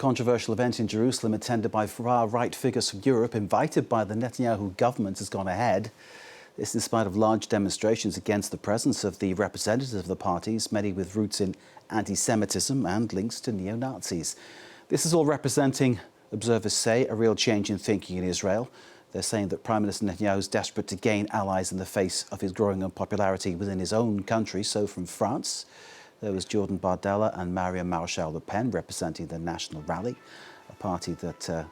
controversial event in Jerusalem attended by far-right figures from Europe, invited by the Netanyahu government, has gone ahead. This in spite of large demonstrations against the presence of the representatives of the parties, many with roots in anti-Semitism and links to neo-Nazis. This is all representing, observers say, a real change in thinking in Israel. They're saying that Prime Minister Netanyahu is desperate to gain allies in the face of his growing unpopularity within his own country. So from France, there was Jordan Bardella and Maréchal Le Pen representing the National Rally, a party that,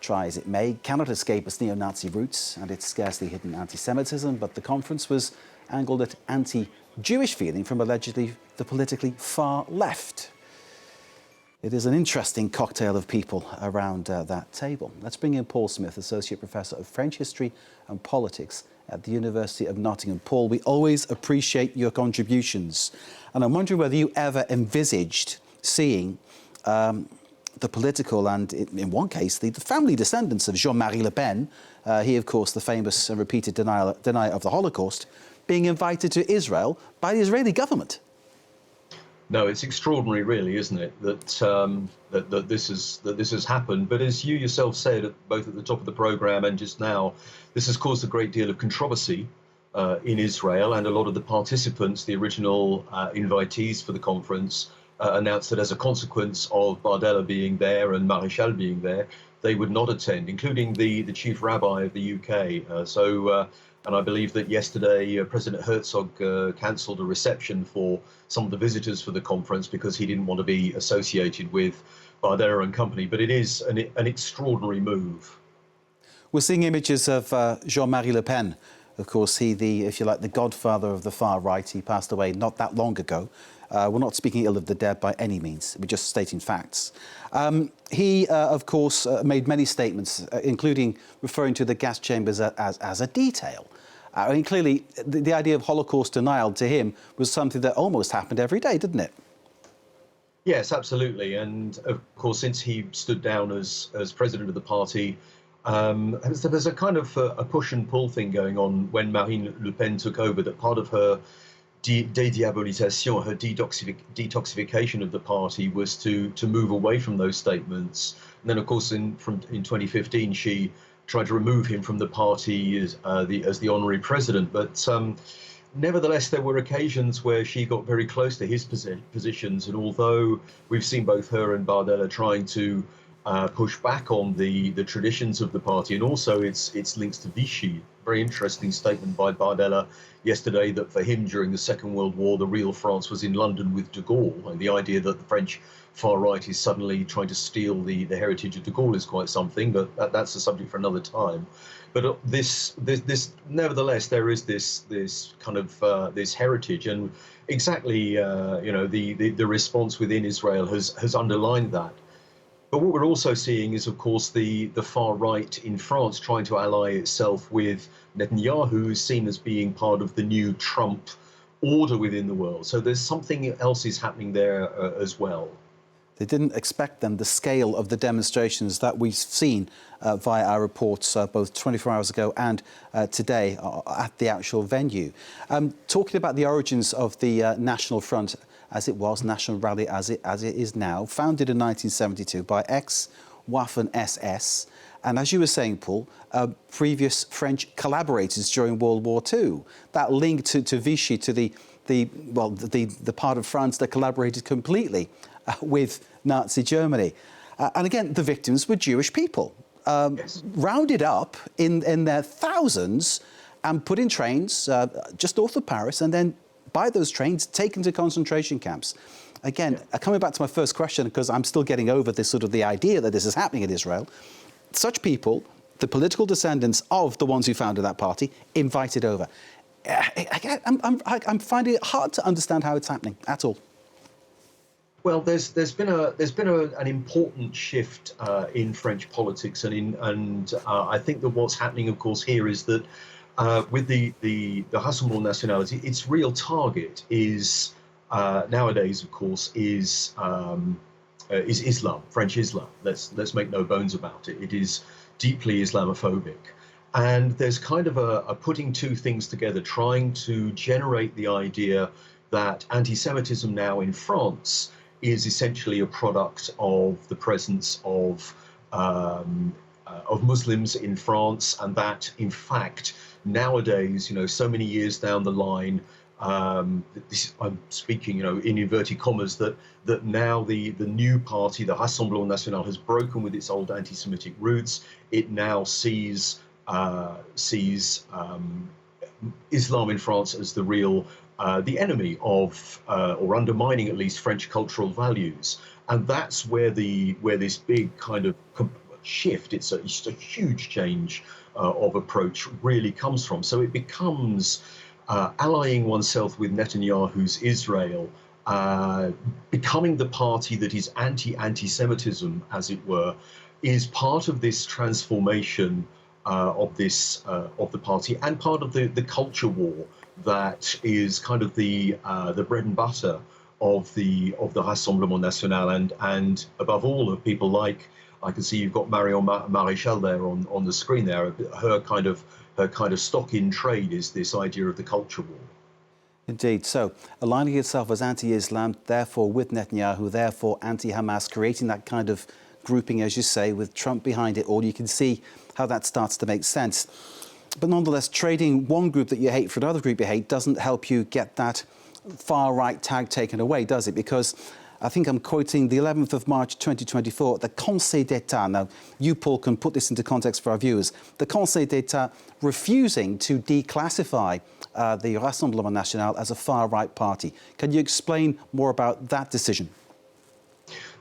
try as it may, cannot escape its neo-Nazi roots and its scarcely hidden anti-Semitism. But the conference was angled at anti-Jewish feeling from allegedly the politically far left. It is an interesting cocktail of people around that table. Let's bring in Paul Smith, Associate Professor of French History and Politics at the University of Nottingham. Paul, we always appreciate your contributions. And I'm wondering whether you ever envisaged seeing the political and, in one case, the family descendants of Jean-Marie Le Pen, he, of course, the famous and repeated denier of the Holocaust, being invited to Israel by the Israeli government. No, it's extraordinary, really, isn't it, that this has happened. But as you yourself said, both at the top of the programme and just now, this has caused a great deal of controversy in Israel, and a lot of the participants, the original invitees for the conference, announced that as a consequence of Bardella being there and Maréchal being there, they would not attend, including the chief rabbi of the UK. And I believe that yesterday President Herzog cancelled a reception for some of the visitors for the conference because he didn't want to be associated with Bardella and company. But it is an extraordinary move. We're seeing images of Jean-Marie Le Pen. Of course, he, if you like, the godfather of the far right. He passed away not that long ago. We're not speaking ill of the dead by any means. We're just stating facts. He, of course, made many statements, including referring to the gas chambers as a detail. I mean, clearly, the idea of Holocaust denial to him was something that almost happened every day, didn't it? Yes, absolutely. And, of course, since he stood down as president of the party, there's a kind of a push and pull thing going on when Marine Le Pen took over, that part of her dédiabolisation, her detoxification of the party, was to move away from those statements. And then, of course, in 2015, she tried to remove him from the party as the honorary president. But nevertheless, there were occasions where she got very close to his positions. And although we've seen both her and Bardella trying to push back on the traditions of the party and also its links to Vichy. Very interesting statement by Bardella yesterday that for him during the Second World War, the real France was in London with de Gaulle. And the idea that the French far right is suddenly trying to steal the heritage of de Gaulle is quite something, but that's a subject for another time. But this nevertheless, there is this kind of this heritage, and exactly the response within Israel has underlined that. But what we're also seeing is, of course, the far right in France trying to ally itself with Netanyahu, who's seen as being part of the new Trump order within the world. So there's something else is happening there as well. They didn't expect then the scale of the demonstrations that we've seen via our reports both 24 hours ago and today at the actual venue. Talking about the origins of the National Front, as it was, National Rally as it is now, founded in 1972 by ex-Waffen-SS, and as you were saying, Paul, previous French collaborators during World War II. That link to Vichy, to the part of France that collaborated completely with Nazi Germany. And again, the victims were Jewish people, Yes. rounded up in their thousands and put in trains just north of Paris, and then by those trains taken to concentration camps. Again, coming back to my first question, because I'm still getting over this sort of the idea that this is happening in Israel, such people, the political descendants of the ones who founded that party, invited over. I'm finding it hard to understand how it's happening at all. Well, there's been an important shift in French politics, and I think that what's happening, of course, here is that with the Rassemblement National, its real target is nowadays, of course, is Islam, French Islam. Let's make no bones about it. It is deeply Islamophobic, and there's kind of a putting two things together, trying to generate the idea that anti-Semitism now in France is essentially a product of the presence of Muslims in France, and that, in fact, nowadays, so many years down the line, I'm speaking, in inverted commas, that now the new party, the Rassemblement National, has broken with its old anti-Semitic roots. It now sees Islam in France as the enemy of, or undermining at least, French cultural values, and that's where this big kind of shift, it's a huge change of approach, really comes from. So it becomes allying oneself with Netanyahu's Israel, becoming the party that is anti-Semitism, as it were, is part of this transformation of the party, and part of the culture war that is kind of the bread and butter of the Rassemblement National, and above all, of people like, I can see you've got Marion Maréchal there on the screen there. Her kind of stock in trade is this idea of the culture war. Indeed. So, aligning itself as anti-Islam, therefore with Netanyahu, therefore anti-Hamas, creating that kind of grouping, as you say, with Trump behind it all, you can see how that starts to make sense. But nonetheless, trading one group that you hate for another group you hate doesn't help you get that far-right tag taken away, does it? Because I think I'm quoting the 11th of March 2024, the Conseil d'État. Now, you, Paul, can put this into context for our viewers. The Conseil d'État refusing to declassify the Rassemblement National as a far-right party. Can you explain more about that decision?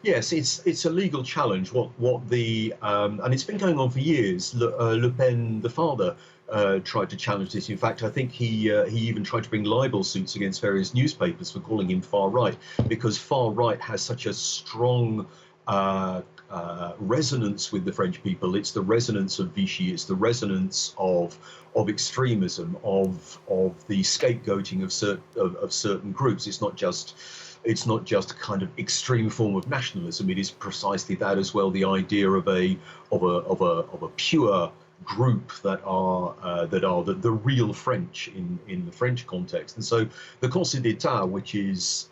Yes, it's a legal challenge. And it's been going on for years. Le Pen, the father, tried to challenge this. In fact, I think he even tried to bring libel suits against various newspapers for calling him far right, because far right has such a strong resonance with the French people. It's the resonance of Vichy. It's the resonance of extremism, of the scapegoating of certain groups. It's not just a kind of extreme form of nationalism. It is precisely that as well. The idea of a pure group that are the real French in the French context. And so the Conseil d'État, which is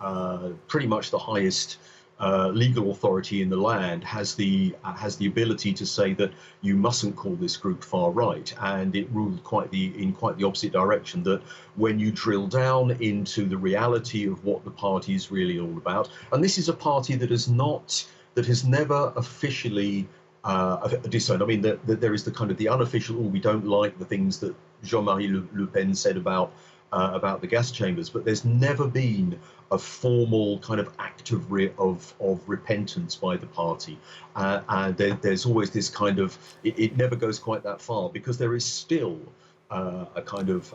pretty much the highest legal authority in the land, has the ability to say that you mustn't call this group far right, and it ruled in quite the opposite direction, that when you drill down into the reality of what the party is really all about, and this is a party that has never officially disowned. I mean, there is the kind of the unofficial, we don't like the things that Jean-Marie Le Pen said about the gas chambers, but there's never been a formal kind of act of repentance by the party, and there's always this kind of, it never goes quite that far, because there is still a kind of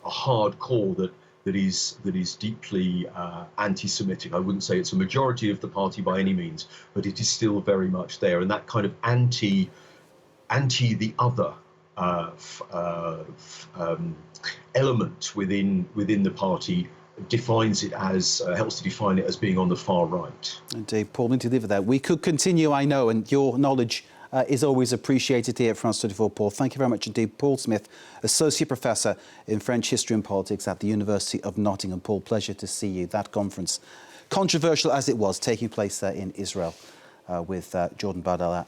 a hard core that is deeply anti-Semitic. I wouldn't say it's a majority of the party by any means, but it is still very much there, and that kind of anti the other element within the party defines it as, helps to define it as being on the far right. Indeed, Paul, need to leave it there. We could continue, I know, and your knowledge is always appreciated here at France 24, Paul. Thank you very much indeed. Paul Smith, Associate Professor in French History and Politics at the University of Nottingham. Paul, pleasure to see you. That conference, controversial as it was, taking place there in Israel with Jordan Bardella.